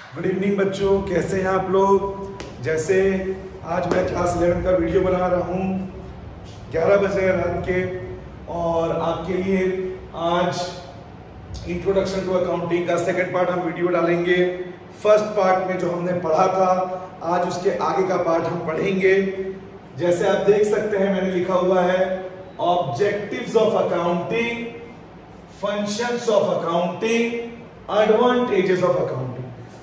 Good evening बच्चों, कैसे हैं आप लोग। जैसे आज मैं क्लास 11 का वीडियो बना रहा हूँ, 11 बजे रात के, और आपके लिए आज इंट्रोडक्शन टू अकाउंटिंग का सेकंड पार्ट हम वीडियो डालेंगे। फर्स्ट पार्ट में जो हमने पढ़ा था, आज उसके आगे का पार्ट हम पढ़ेंगे। जैसे आप देख सकते हैं मैंने लिखा हुआ है objectives of accounting, functions of accounting, advantages of accounting.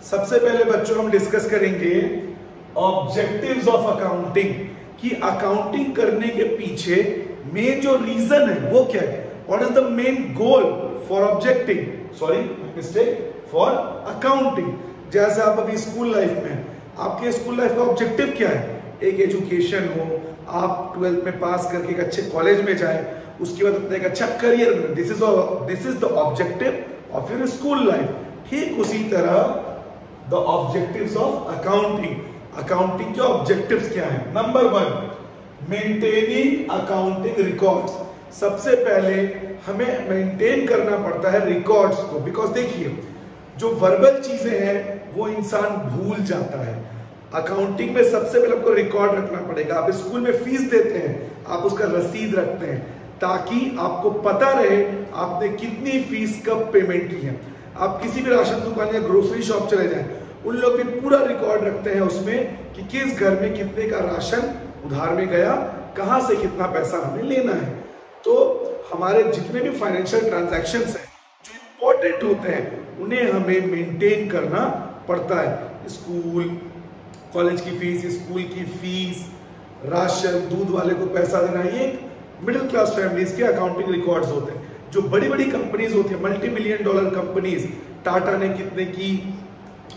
सबसे पहले बच्चों हम डिस्कस करेंगे ऑब्जेक्टिव्स ऑफ अकाउंटिंग कि अकाउंटिंग करने के पीछे मेन जो रीजन है वो क्या है। What is the main goal for objecting, sorry mistake, for accounting. जैसे आप अभी स्कूल लाइफ में, आपके स्कूल लाइफ का ऑब्जेक्टिव क्या है? एक एजुकेशन हो, आप 12th में पास करके एक अच्छे कॉलेज में जाए, उसके बाद अपना एक अच्छा करियर बने। This is the objective of your school life. ठीक उसी तरह the objectives of accounting, accounting के ऑब्जेक्टिव्स क्या है? Number 1, maintaining accounting records. सबसे पहले हमें मेंटेन करना पड़ता है रिकॉर्ड्स को, बिकॉज देखिए जो वर्बल चीजें हैं वो इंसान भूल जाता है। अकाउंटिंग में सबसे पहले आपको रिकॉर्ड रखना पड़ेगा। आप स्कूल में फीस देते हैं, आप उसका रसीद रखते हैं ताकि आपको पता रहे आपने कितनी फीस कब पेमेंट की है। आप किसी भी राशन दुकान या ग्रोसरी शॉप चले जाएं, उन लोग भी पूरा रिकॉर्ड रखते हैं उसमें कि किस घर में कितने का राशन उधार में गया, कहां से कितना पैसा हमें लेना है। तो हमारे जितने भी फाइनेंशियल ट्रांजैक्शंस हैं जो इंपॉर्टेंट होते हैं उन्हें हमें मेंटेन करना पड़ता है। स्कूल कॉलेज की फीस, स्कूल की फीस, राशन, दूध वाले को पैसा देना, ये मिडिल क्लास फैमिलीज के अकाउंटिंग रिकॉर्ड्स होते हैं। जो बड़ी बड़ी कंपनीज होती है, मल्टी $1 मिलियन कंपनीज, टाटा ने कितने की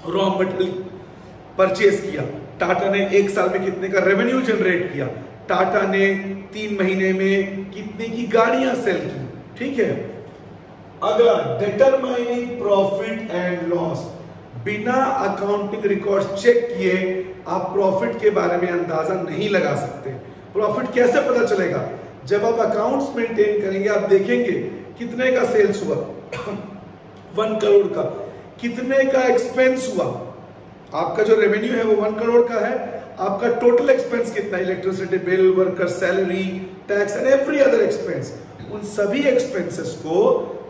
रॉ मटेरियल परचेज किया, टाटा ने एक साल में कितने का रेवेन्यू जनरेट किया, टाटा ने 3 महीने में कितने की गाड़ियां सेल की। ठीक है। अगला, डिटरमाइनिंग प्रॉफिट एंड लॉस। बिना अकाउंटिंग रिकॉर्ड चेक किए आप प्रॉफिट के बारे में अंदाजा नहीं लगा सकते। प्रॉफिट कैसे पता चलेगा? जब आप अकाउंट्स मेंटेन करेंगे, आप देखेंगे कितने का सेल्स हुआ 1 करोड़ का, कितने का एक्सपेंस हुआ। आपका जो रेवेन्यू है वो 1 करोड़ का है, आपका टोटल एक्सपेंस कितना, electricity bill, worker salary, tax and every other expense. उन सभी एक्सपेंसेस को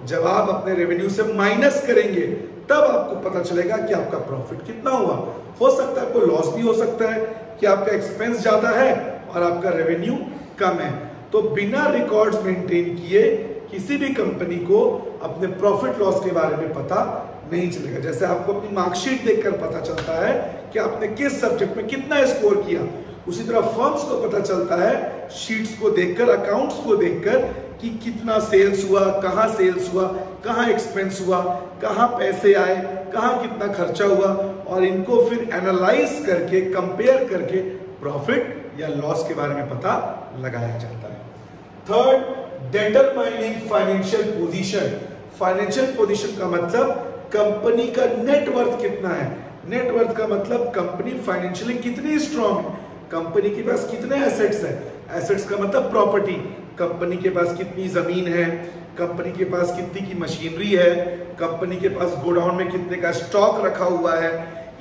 जब आप अपने रेवेन्यू से माइनस करेंगे तब आपको पता चलेगा कि आपका प्रॉफिट कितना हुआ। हो सकता है आपको लॉस भी हो सकता है कि आपका एक्सपेंस ज्यादा है और आपका रेवेन्यू कम है। तो बिना रिकॉर्ड्स मेंटेन किए किसी भी कंपनी को अपने प्रॉफिट लॉस के बारे में पता नहीं चलेगा। जैसे आपको अपनी मार्कशीट देखकर पता चलता है कि आपने किस सब्जेक्ट में कितना स्कोर किया, उसी तरह फर्म्स को पता चलता है शीट्स को देखकर, अकाउंट्स को देखकर कि कितना सेल्स हुआ, कहां सेल्स हुआ, कहां एक्सपेंस हुआ, कहां पैसे आए, कहां कितना खर्चा हुआ, और इनको फिर एनालाइज करके, कंपेयर करके प्रॉफिट या लॉस के बारे में पता लगाया जाता है। Third, determining financial position. Financial position का मतलब कंपनी का नेटवर्थ कितना है। नेटवर्थ का मतलब कंपनी फाइनेंशियली कितनी स्ट्रांग है, कंपनी के पास कितने एसेट्स हैं। एसेट्स का मतलब प्रॉपर्टी, कंपनी के पास कितनी जमीन है, कंपनी के पास कितनी की मशीनरी है, कंपनी के पास गोडाउन में कितने का स्टॉक रखा हुआ है।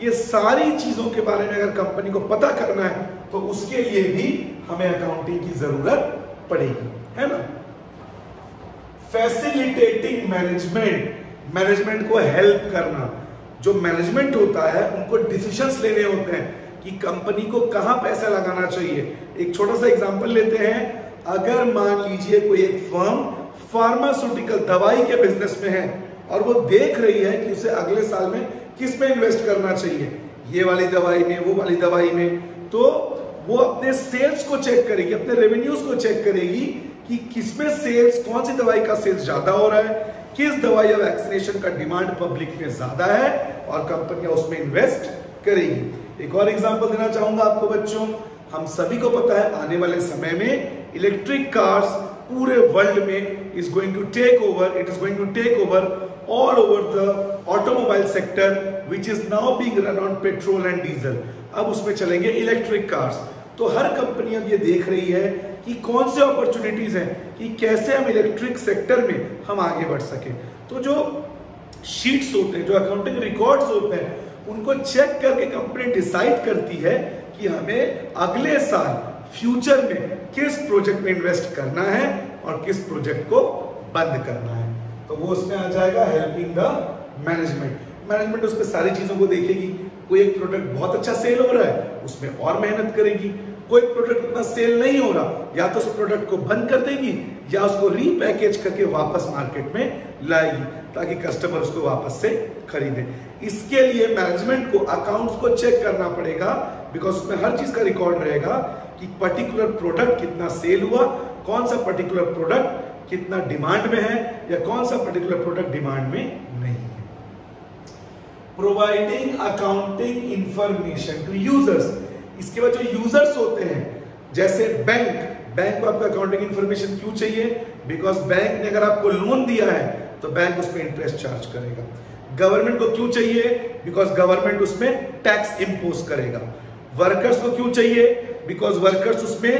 ये सारी चीजों के बारे में अगर कंपनी को पता करना है तो उसके लिए भी हमें अकाउंटिंग की जरूरत पड़ेगी, है ना। फैसिलिटेटिंग मैनेजमेंट, मैनेजमेंट को हेल्प करना। जो मैनेजमेंट होता है उनको डिसीजंस लेने होते हैं कि कंपनी को कहां पैसा लगाना चाहिए। एक छोटा सा एग्जांपल लेते हैं। अगर मान लीजिए कोई एक फर्म फार्मास्यूटिकल दवाई के बिजनेस में है और वो देख रही है कि उसे अगले साल में किस में इन्वेस्ट करना चाहिए, ये वाली दवाई में, वो वाली दवाई में, तो वो अपने सेल्स को चेक करेगी, अपने रेवेन्यूज को चेक करेगी कि किसमें सेल्स, कौन सी दवाई का सेल्स ज्यादा हो रहा है, किस दवाई या वैक्सीनेशन का डिमांड पब्लिक में ज्यादा है, और कंपनियां उसमें इन्वेस्ट करेगी। एक और एग्जांपल देना चाहूंगा आपको बच्चों। हम सभी को पता है आने वाले समय में इलेक्ट्रिक कार्स पूरे वर्ल्ड में is going to take over, it is going to take over all over the automobile sector which is now being run on petrol and diesel. अब उसमें चलेंगे इलेक्ट्रिक कार्स। तो हर कंपनी अब ये देख रही है कि कौन से अपॉर्चुनिटीज हैं कि कैसे हम इलेक्ट्रिक सेक्टर में हम आगे बढ़ सके। तो जो शीट्स होते हैं, जो अकाउंटिंग रिकॉर्ड्स होते हैं, उनको चेक करके कंपनी डिसाइड करती है कि हमें अगले साल फ्यूचर में किस प्रोजेक्ट में इन्वेस्ट करना है और किस प्रोजेक्ट को बंद करना है। तो वो उसमें आ जाएगा हेल्पिंग द मैनेजमेंट उसमें सारी चीजों को देखेगी। कोई एक प्रोडक्ट बहुत अच्छा सेल हो रहा है, उसमें और मेहनत करेगी। कोई प्रोडक्ट उतना सेल नहीं हो रहा, या तो उस प्रोडक्ट को बंद कर देगी या उसको रीपैकेज करके वापस मार्केट में लाएगी ताकि कस्टमर उसको वापस से खरीदे। इसके लिए मैनेजमेंट को अकाउंट्स को चेक करना पड़ेगा, बिकॉज उसमें हर चीज का रिकॉर्ड रहेगा कि पर्टिकुलर प्रोडक्ट कितना सेल हुआ, कौन सा पर्टिकुलर प्रोडक्ट कितना डिमांड में है या कौन सा पर्टिकुलर प्रोडक्ट डिमांड में नहीं है। Providing accounting information to users. इसके बाद जो यूजर्स होते हैं, जैसे बैंक को आपका अकाउंटिंग इंफॉर्मेशन क्यों चाहिए? बिकॉज बैंक ने अगर आपको लोन दिया है तो बैंक उसमें इंटरेस्ट चार्ज करेगा। गवर्नमेंट को क्यों चाहिए? बिकॉज गवर्नमेंट उसमें टैक्स इंपोज करेगा। वर्कर्स को क्यों चाहिए? बिकॉज वर्कर्स उसमें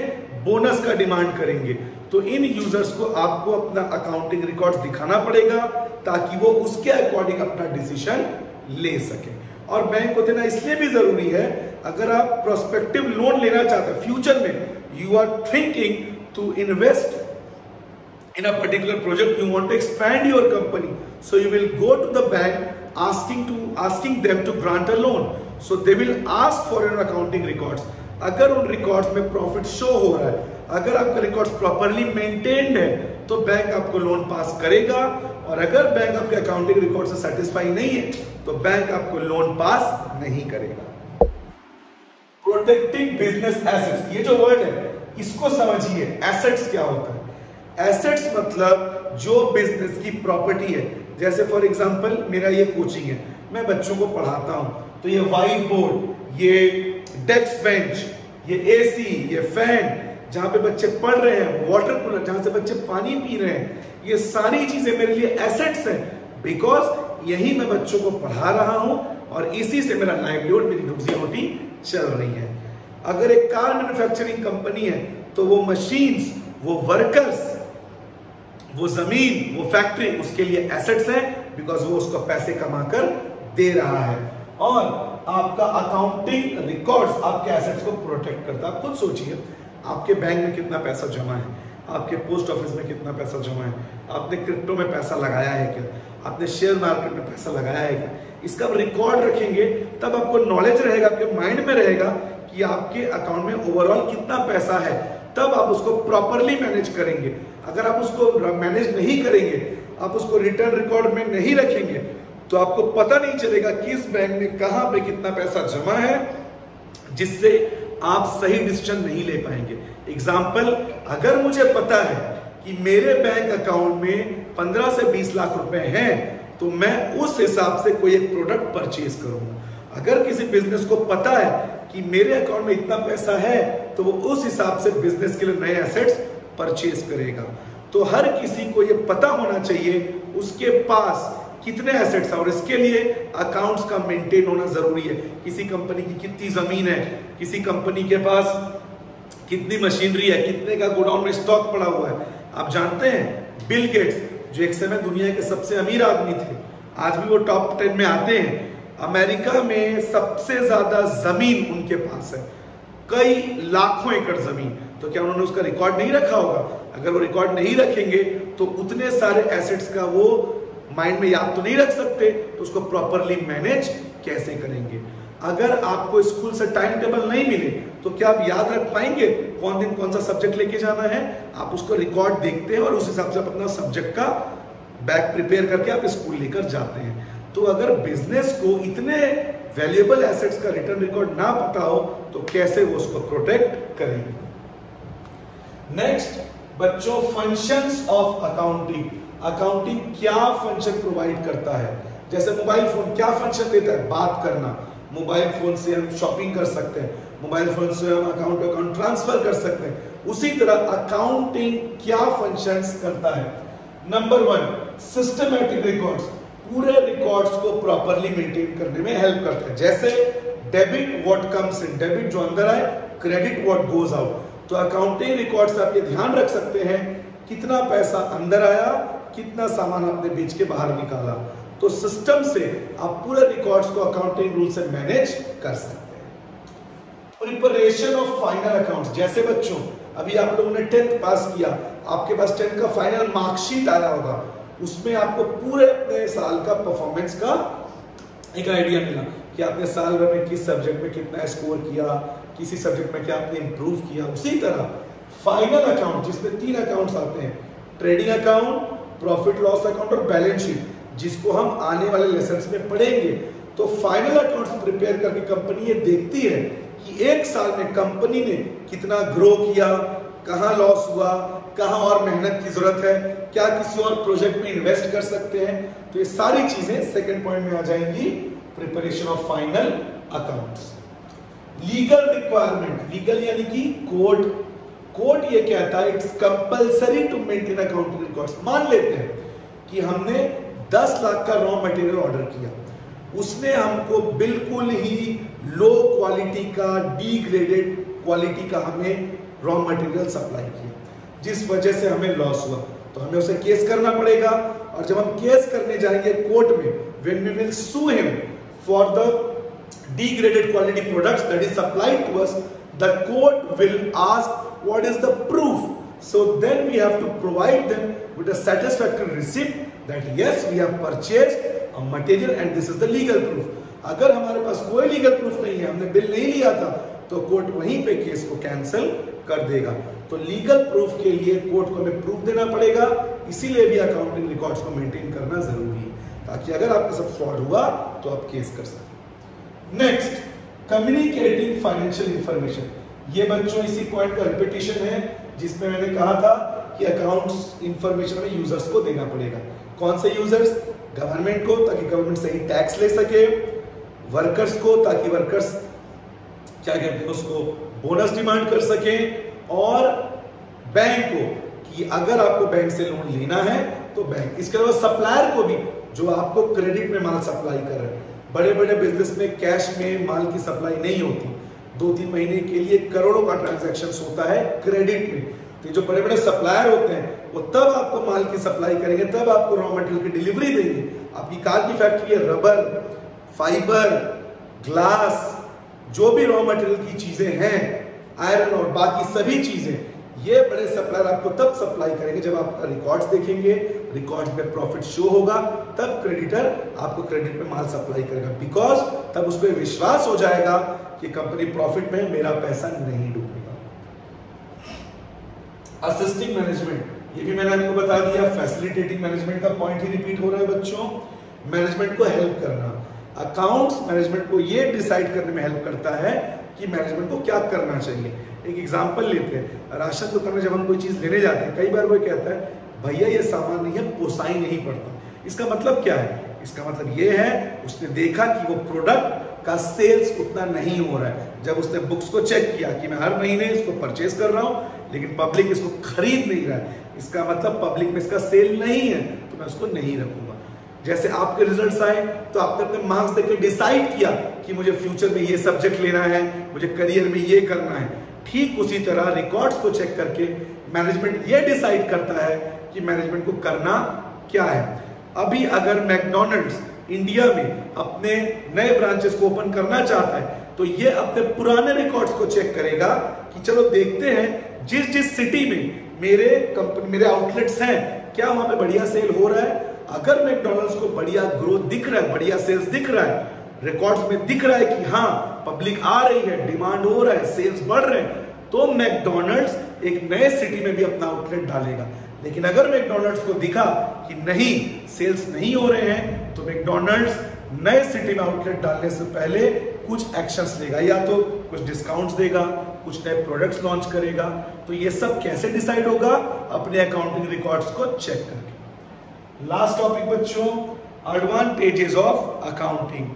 बोनस का डिमांड करेंगे। तो इन यूजर्स को आपको अपना अकाउंटिंग रिकॉर्ड दिखाना पड़ेगा ताकि वो उसके अकॉर्डिंग अपना डिसीजन ले सके। और बैंक को देना इसलिए भी जरूरी है, अगर आप प्रोस्पेक्टिव लोन लेना चाहते हैं फ्यूचर में, you are thinking to invest in a particular project, you want to expand your company, so you will go to the bank asking them to grant a loan. So they will ask for your accounting records. अगर उन records में profit show हो रहा है, अगर आपका records properly maintained है, तो बैंक आपको लोन पास करेगा। और अगर बैंक आपके अकाउंटिंग रिकॉर्ड से सेटिस्फाई नहीं है तो बैंक आपको लोन पास नहीं करेगा। प्रोटेक्टिंग बिजनेस एसेट्स, ये जो वर्ड है इसको समझिए। एसेट्स क्या होता है? एसेट्स मतलब जो बिजनेस की प्रॉपर्टी है। जैसे फॉर एग्जांपल मेरा ये कोचिंग है, मैं बच्चों को पढ़ाता हूं, तो ये व्हाइट बोर्ड, ये डेस्क बेंच, ये एसी, ये फैन जहां पे बच्चे पढ़ रहे हैं, वाटर कूलर जहां से बच्चे पानी पी रहे हैं, ये सारी चीजें मेरे लिए एसेट्स हैं। बिकॉज यही मैं बच्चों को पढ़ा रहा हूं और इसी से मेरा लाइवलीहुड, मेरी रोजी रोटी चल रही है। अगर एक कार मैन्युफैक्चरिंग कंपनी है तो वो मशीन्स, वो वर्कर्स, वो जमीन, वो फैक्ट्री उसके लिए एसेट्स है, बिकॉज वो उसको पैसे कमाकर दे रहा है। और आपका अकाउंटिंग रिकॉर्ड्स आपके एसेट्स को प्रोटेक्ट करता है। आप खुद सोचिए, आपके बैंक में कितना पैसा जमा है, आपके पोस्ट ऑफिस में कितना पैसा जमा है, आपने क्रिप्टो में पैसा लगाया है क्या, आपने शेयर मार्केट में पैसा लगाया है क्या, इसका रिकॉर्ड रखेंगे तब आपको नॉलेज रहेगा, आपके माइंड में रहेगा कि आपके अकाउंट में ओवरऑल कितना पैसा है, तब आप उसको प्रॉपरली मैनेज करेंगे। अगर आप उसको मैनेज नहीं करेंगे, आप उसको रिटर्न रिकॉर्ड में नहीं रखेंगे, तो आपको पता नहीं चलेगा किस बैंक में कहां पे कितना पैसा जमा है, जिससे आप सही डिसीजन नहीं ले पाएंगे। एग्जाम्पल, अगर मुझे पता है कि मेरे बैंक अकाउंट में 15 से 20 लाख रुपए हैं, तो मैं उस हिसाब से कोई एक प्रोडक्ट परचेज करूंगा। अगर किसी बिजनेस को पता है कि मेरे अकाउंट में इतना पैसा है, तो वो उस हिसाब से बिजनेस के लिए नए एसेट्स परचेज करेगा। तो हर किसी को ये पता होना चाहिए उसके पास कितने एसेट्स हैं, और इसके लिए अकाउंट्स का मेंटेन होना जरूरी है। किसी कंपनी की कितनी जमीन है, किसी कंपनी के पास कितनी मशीनरी है, कितने का गोडाउन में स्टॉक पड़ा हुआ है। आप जानते हैं बिल गेट्स, जो एक समय दुनिया के सबसे अमीर आदमी थे, आज भी वो टॉप 10 में आते हैं। अमेरिका में सबसे ज्यादा जमीन उनके पास है, कई लाखों एकड़ जमीन। तो क्या उन्होंने उसका रिकॉर्ड नहीं रखा होगा? अगर वो रिकॉर्ड नहीं रखेंगे तो उतने सारे एसेट्स का वो माइंड में याद तो नहीं रख सकते, तो उसको प्रॉपरली मैनेज कैसे करेंगे? अगर आपको स्कूल से टाइम टेबल नहीं मिले तो क्या आप याद रख पाएंगे कौन दिन कौन सा सब्जेक्ट लेके जाना है? आप उसको रिकॉर्ड देखते हैं और उस हिसाब से अपना सब्जेक्ट का बैग प्रिपेयर करके आप स्कूल लेकर जाते हैं। तो अगर बिजनेस को इतने वैल्यूएबल एसेट्स का रिटर्न रिकॉर्ड ना पता हो तो कैसे वो उसको प्रोटेक्ट करेंगे? नेक्स्ट बच्चों, फंक्शंस ऑफ अकाउंटिंग। अकाउंटिंग क्या फंक्शन प्रोवाइड करता है? जैसे मोबाइल फोन क्या फंक्शन देता है? बात करना। मोबाइल फोन से हम शॉपिंग कर सकते हैं, मोबाइल फोन से हम अकाउंट टू अकाउंट ट्रांसफर कर सकते हैं। उसी तरह अकाउंटिंग क्या फंक्शंस करता है? नंबर 1, सिस्टमैटिक रिकॉर्ड्स, पूरे रिकॉर्ड्स को प्रॉपरली मेंटेन करने में हेल्प करता है। जैसे debit what comes in, debit जो अंदर आए, क्रेडिट व्हाट गोज आउट। तो अकाउंटिंग रिकॉर्ड से आप ये ध्यान रख सकते हैं कितना पैसा अंदर आया, कितना सामान आपने बेच के बाहर निकाला। तो सिस्टम से आप पूरे रिकॉर्ड्स को अकाउंटिंग रूल से मैनेज कर सकते हैं। प्रिपरेशन ऑफ फाइनल अकाउंट्स, जैसे बच्चों अभी आप लोगों ने 10th पास किया, आपके पास 10th का फाइनल मार्कशीट आया होगा, उसमें आपको पूरे अपने साल का परफॉर्मेंस का एक आइडिया मिला कि आपने साल भर में किस सब्जेक्ट में कितना स्कोर किया, किसी सब्जेक्ट में क्या आपने इंप्रूव किया। उसी तरह फाइनल अकाउंट जिसमें 3 अकाउंट्स आते हैं, trading account, profit loss account और बैलेंस शीट, जिसको हम आने वाले लेसन्स में पढ़ेंगे। तो फाइनल अकाउंट्स प्रिपेयर करके कंपनी ये देखती है कि एक साल में कंपनी ने कितना ग्रो किया, कहां लॉस हुआ, कहां और मेहनत की जरूरत है, क्या किसी और प्रोजेक्ट में इन्वेस्ट कर सकते हैं। तो ये सारी चीजें सेकंड पॉइंट में आ जाएंगी, preparation of final accounts. Legal requirement, legal यानी कि कोड ये कहता है it's compulsory to maintain accounting records. मान लेते हैं कि हमने 10 लाख का रॉ मटेरियल ऑर्डर किया, उसने हमको बिल्कुल ही लो क्वालिटी का, डिग्रेडेड क्वालिटी का हमें रॉ मटेरियल सप्लाई किया, जिस वजह से हमें लॉस हुआ, तो हमें उसे केस करना पड़ेगा। और जब हम केस करने जाएंगे कोर्ट में, when we will sue him for the degraded quality products that is supplied to us, the court will ask what is the proof. So then we have to provide them with a satisfactory receipt that yes we have purchased a material and this is the legal proof. अगर हमारे पास कोई legal proof नहीं है, हमने bill नहीं लिया था, तो कोर्ट वहीं पे केस को कैंसिल कर देगा। तो लीगल प्रूफ के लिए कोर्ट को हमें प्रूफ देना पड़ेगा, इसीलिए भी अकाउंटिंग रिकॉर्ड्स को मेंटेन करना जरूरी है, ताकि अगर आपके साथ फ्रॉड हुआ तो आप केस कर सकें। Next, communicating financial information. ये बच्चों इसी पॉइंट का रिपीटिशन है जिसमें मैंने कहा था कि अकाउंट्स इंफॉर्मेशन में यूजर्स को देना पड़ेगा। कौन से यूजर्स? गवर्नमेंट को, ताकि गवर्नमेंट सही टैक्स ले सके, वर्कर्स को, ताकि वर्कर्स क्या कहते हैं उसको बोनस डिमांड कर सके, और बैंक को कि अगर आपको बैंक से लोन लेना है तो बैंक। इसके अलावा सप्लायर को भी, जो आपको क्रेडिट में माल सप्लाई कर रहे हैं। बड़े बड़े बिजनेस में कैश में माल की सप्लाई नहीं होती, 2-3 महीने के लिए करोड़ों का ट्रांजैक्शन होता है क्रेडिट में। तो जो बड़े बड़े सप्लायर होते हैं वो तब आपको माल की सप्लाई करेंगे, तब आपको रॉ मटेरियल की डिलीवरी देंगे। आपकी कार की फैक्ट्री है, रबर, फाइबर, ग्लास, जो भी रॉ मटेरियल की चीजें हैं, आयरन और बाकी सभी चीजें, ये बड़े सप्लायर आपको तब सप्लाई करेंगे जब आप रिकॉर्ड्स देखेंगे, रिकॉर्ड्स में प्रॉफिट शो होगा, तब क्रेडिटर आपको क्रेडिट में माल सप्लाई करेगा। बिकॉज तब उसको विश्वास हो जाएगा कि कंपनी प्रॉफिट में, मेरा पैसा नहीं डूबेगा। असिस्टिंग मैनेजमेंट, ये भी मैंने आपको बता दिया, फैसिलिटेटिंग मैनेजमेंट का पॉइंट ही रिपीट हो रहा है बच्चों। मैनेजमेंट को हेल्प करना, अकाउंट्स मैनेजमेंट को ये डिसाइड करने में हेल्प करता है कि मैनेजमेंट को क्या करना चाहिए। एक एग्जांपल लेते हैं, राशन दुकान में जब हम कोई चीज लेने जाते हैं, कई बार वो कहता है भैया ये सामान नहीं है, पोसाई नहीं पड़ता। इसका मतलब क्या है? इसका मतलब ये है उसने देखा कि वो प्रोडक्ट का सेल्स उतना नहीं हो रहा है। जब उसने बुक्स को चेक किया कि मैं हर महीने इसको परचेज कर रहा हूं लेकिन पब्लिक इसको खरीद नहीं रहा है, इसका मतलब पब्लिक में इसका सेल नहीं है, तो मैं उसको नहीं रखूंगा। जैसे आपके रिजल्ट्स आए तो आपने अपने मार्क्स देकर डिसाइड किया कि मुझे फ्यूचर में ये सब्जेक्ट लेना है, मुझे करियर में ये करना है। ठीक उसी तरह रिकॉर्ड्स को चेक करके मैनेजमेंट ये डिसाइड करता है कि मैनेजमेंट को करना क्या है। अभी अगर मैकडॉनल्ड्स इंडिया में अपने नए ब्रांचेस को ओपन करना चाहता है तो ये अपने पुराने रिकॉर्ड्स को चेक करेगा कि चलो देखते हैं जिस जिस सिटी में मेरे आउटलेट्स हैं, क्या वहां पे बढ़िया सेल हो रहा है। अगर मैकडॉनल्ड्स को बढ़िया ग्रोथ दिख रहा है, बढ़िया सेल्स दिख रहा है, रिकॉर्ड्स में दिख रहा है कि हाँ पब्लिक आ रही है, डिमांड हो रहा है, सेल्स बढ़ रहे हैं, तो मैकडॉनल्ड्स एक नए सिटी में भी अपना आउटलेट डालेगा। लेकिन अगर मैकडॉनल्ड्स को दिखा कि नहीं सेल्स नहीं हो रहे हैं, तो मैकडॉनल्ड्स नए सिटी में आउटलेट डालने से पहले कुछ एक्शंस लेगा, या तो कुछ डिस्काउंट्स देगा, कुछ नए प्रोडक्ट्स लॉन्च करेगा। तो ये सब कैसे डिसाइड होगा? अपने अकाउंटिंग रिकॉर्ड्स को चेक करके। लास्ट टॉपिक बच्चों, एडवांटेजेस ऑफ अकाउंटिंग।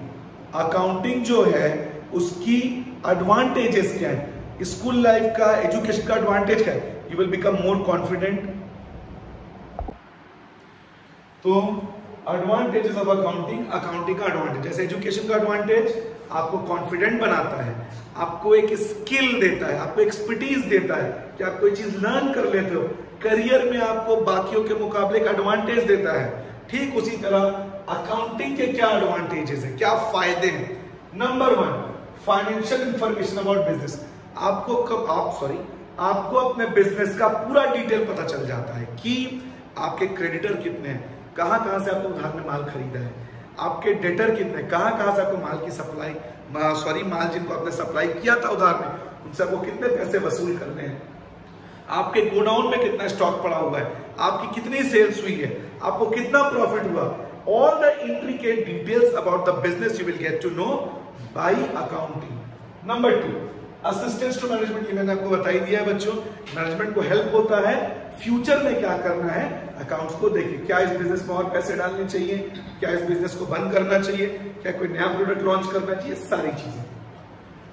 अकाउंटिंग जो है उसकी एडवांटेजेस क्या है? स्कूल लाइफ का, एजुकेशन का एडवांटेज क्या है? You will become more confident. तो एडवांटेजेस ऑफ अकाउंटिंग, अकाउंटिंग का एडवांटेज जैसे एजुकेशन का एडवांटेज आपको कॉन्फिडेंट बनाता है, आपको एक स्किल देता है, आपको एक्सपर्टीज देता है कि आप कोई चीज लर्न कर लेते हो, करियर में आपको बाकियों के मुकाबले एक एडवांटेज देता है। ठीक उसी तरह अकाउंटिंग के क्या एडवांटेजेस है, क्या फायदे हैं। Number 1, financial information about business. आपको अपने बिजनेस का पूरा डिटेल पता चल जाता है कि आपके क्रेडिटर कितने हैं, कहां से आपने उधार में माल खरीदा है, आपके डेटर कितने, कहां से आपको माल की सप्लाई माल जिनको आपने सप्लाई किया था उधार में उनसे आपको कितने पैसे वसूल करने हैं, आपके गोडाउन में कितना स्टॉक पड़ा हुआ है, आपकी कितनी सेल्स हुई है, आपको कितना प्रॉफिट हुआ। All the intricate details about the business you will get to know by accounting. Number 2, assistance to management. ये मैंने आपको बता ही दिया है बच्चों, मैनेजमेंट को हेल्प होता है फ्यूचर में क्या करना है अकाउंट्स को देखिए, क्या इस बिजनेस में और पैसे डालने चाहिए, क्या इस बिजनेस को बंद करना चाहिए, क्या कोई नया प्रोडक्ट लॉन्च करना चाहिए, सारी चीजें।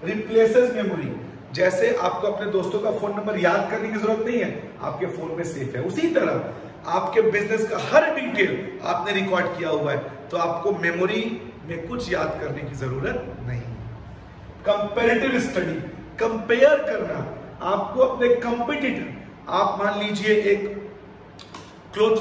रिप्लेसेस मेमोरी, जैसे आपको अपने दोस्तों का फोन नंबर याद करने की जरूरत नहीं है, आपके फोन में सेफ है, उसी तरह आपके बिजनेस का हर डिटेल आपने रिकॉर्ड किया हुआ है, तो आपको मेमोरी में कुछ याद करने की जरूरत नहीं। कंपैरेटिव स्टडी, कंपेयर करना, आपको अपने कंपटीटर, आप मान लीजिए एक क्लोथ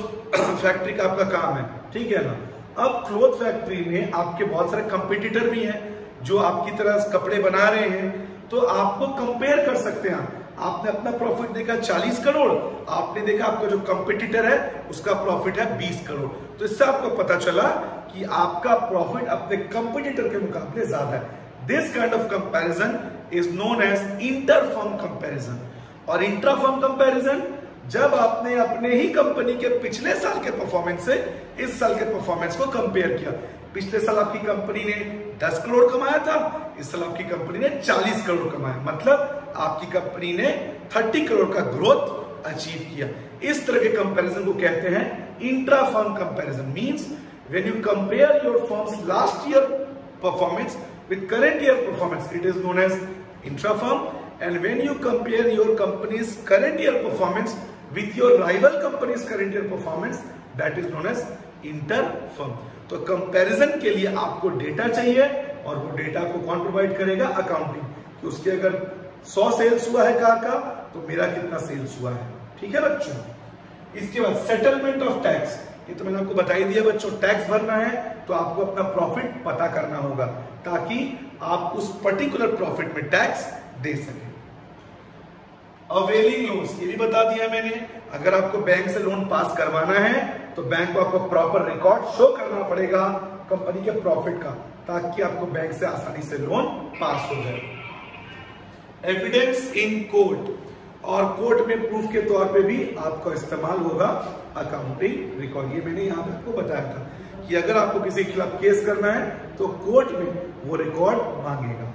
फैक्ट्री का आपका काम है, ठीक है ना। अब क्लोथ फैक्ट्री में आपके बहुत सारे कंपटीटर भी हैं जो आपकी तरह कपड़े बना रहे हैं, तो आपको कंपेयर कर सकते हैं। आपने अपना प्रॉफिट देखा 40 करोड़, आपने देखा आपका जो कंपटीटर है उसका प्रॉफिट है 20 करोड़, तो इससे आपको पता चला कि आपका प्रॉफिट अपने कंपटीटर के मुकाबले ज्यादा है। This kind of comparison is known as interfirm comparison. और इंट्राफर्म कंपैरिजन, जब आपने अपने ही कंपनी के पिछले साल के परफॉर्मेंस से इस साल के परफॉर्मेंस को कंपेयर किया। पिछले साल आपकी कंपनी ने 10 करोड़ कमाया था, इस साल आपकी कंपनी ने 40 करोड़ कमाया, मतलब आपकी कंपनी ने 30 करोड़ का ग्रोथ अचीव किया। इस तरह के कंपैरिजन को कहते हैं intrafirm comparison. Means when you compare your firm's last year performance with current year performance, it is known as intrafirm. And when you compare your company's current year performance with your rival company's current year performance, that is known as interfirm. तो comparison के लिए आपको data चाहिए, और वो data को कौन provide करेगा, अकाउंटिंग, कि उसके अगर 100 सेल्स हुआ है कार का तो मेरा कितना सेल्स हुआ है, ठीक है बच्चों। इसके बाद सेटलमेंट ऑफ टैक्स, ये तो मैंने आपको बता ही दिया बच्चों, टैक्स भरना है तो आपको अपना प्रॉफिट पता करना होगा ताकि आप उस पर्टिकुलर प्रॉफिट में टैक्स दे सके। अवेलिंग लोन्स, ये भी बता दिया मैंने, अगर आपको बैंक से लोन पास करवाना है तो बैंक को आपको प्रॉपर रिकॉर्ड शो करना पड़ेगा कंपनी के प्रॉफिट का, ताकि आपको बैंक से आसानी से लोन पास हो जाए। एविडेंस इन कोर्ट, और कोर्ट में प्रूफ के तौर पे भी आपका इस्तेमाल होगा अकाउंटिंग रिकॉर्ड। ये मैंने यहाँ पे आपको बताया था कि अगर आपको किसी के खिलाफ केस करना है तो कोर्ट में वो रिकॉर्ड मांगेगा।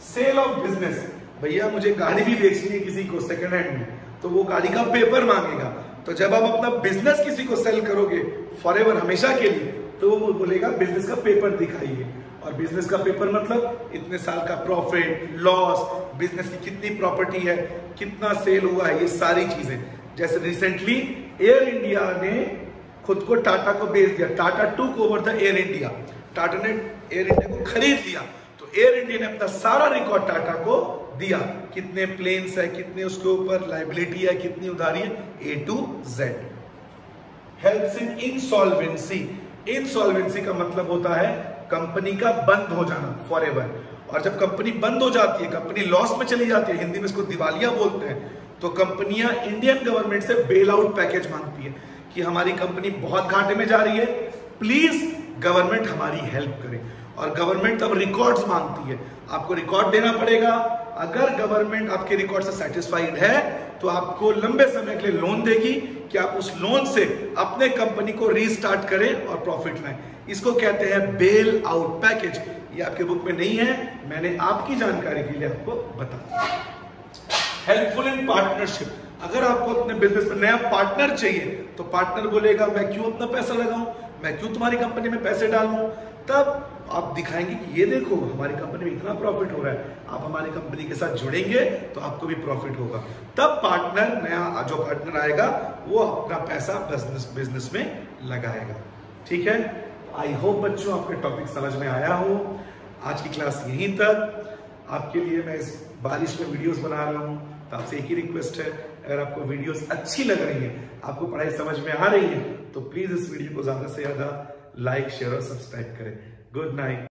सेल ऑफ बिजनेस, भैया मुझे गाड़ी भी बेचनी है किसी को सेकंड हैंड में, तो वो गाड़ी का पेपर मांगेगा। तो जब आप अपना बिजनेस किसी को सेल करोगे फॉरएवर, हमेशा के लिए, तो वो बोलेगा बिजनेस का पेपर दिखाइए। और बिजनेस का पेपर मतलब इतने साल का प्रॉफिट लॉस, बिजनेस की कितनी प्रॉपर्टी है, कितना सेल हुआ है, ये सारी चीजें। जैसे रिसेंटली एयर इंडिया ने खुद को टाटा को बेच दिया, Tata took over the air India, Tata ने एयर इंडिया को खरीद लिया, तो एयर इंडिया ने अपना सारा रिकॉर्ड टाटा को दिया, कितने प्लेन्स है, कितने उसके ऊपर लायबिलिटी है, कितनी उधारी है, A to Z। Helps in insolvency, insolvency का मतलब होता है कंपनी का बंद हो जाना फॉरएवर। और जब कंपनी बंद हो जाती है, कंपनी लॉस में चली जाती है, हिंदी में इसको दिवालिया बोलते हैं, तो कंपनियां इंडियन गवर्नमेंट से बेल आउट पैकेज मांगती है कि हमारी कंपनी बहुत घाटे में जा रही है, प्लीज गवर्नमेंट हमारी हेल्प करे। और गवर्नमेंट तब रिकॉर्ड्स मांगती है, आपको रिकॉर्ड देना पड़ेगा। अगर गवर्नमेंट आपके रिकॉर्ड से सेटिस्फाइड है तो आपको लंबे समय के लिए लोन देगी कि आप उस लोन से अपने कंपनी को रीस्टार्ट करें और प्रॉफिट लाएं। इसको कहते हैं बेल आउट पैकेज। ये आपके बुक में नहीं है, मैंने आपकी जानकारी के लिए आपको बताया। हेल्पफुल इन पार्टनरशिप, अगर आपको अपने बिजनेस में नया पार्टनर चाहिए तो पार्टनर बोलेगा मैं क्यों अपना पैसा लगाऊं, मैं क्यों तुम्हारी कंपनी में पैसे डालूं। तब आप दिखाएंगे कि ये देखो हमारी कंपनी में इतना प्रॉफिट हो रहा है, आप हमारी कंपनी के साथ जुड़ेंगे तो आपको भी प्रॉफिट होगा। तब पार्टनर, नया जो पार्टनर आएगा वो अपना पैसा बिजनेस में लगाएगा। ठीक है, आई होप बच्चों आपके टॉपिक समझ में आया हो। आज की क्लास यहीं तक। आपके लिए मैं इस बारिश में वीडियोस बना रहा हूँ, तो आपसे एक ही रिक्वेस्ट है, अगर आपको वीडियोस अच्छी लग रही है, आपको पढ़ाई समझ में आ रही है, तो प्लीज इस वीडियो को ज्यादा से ज्यादा लाइक शेयर और सब्सक्राइब करें। Good night.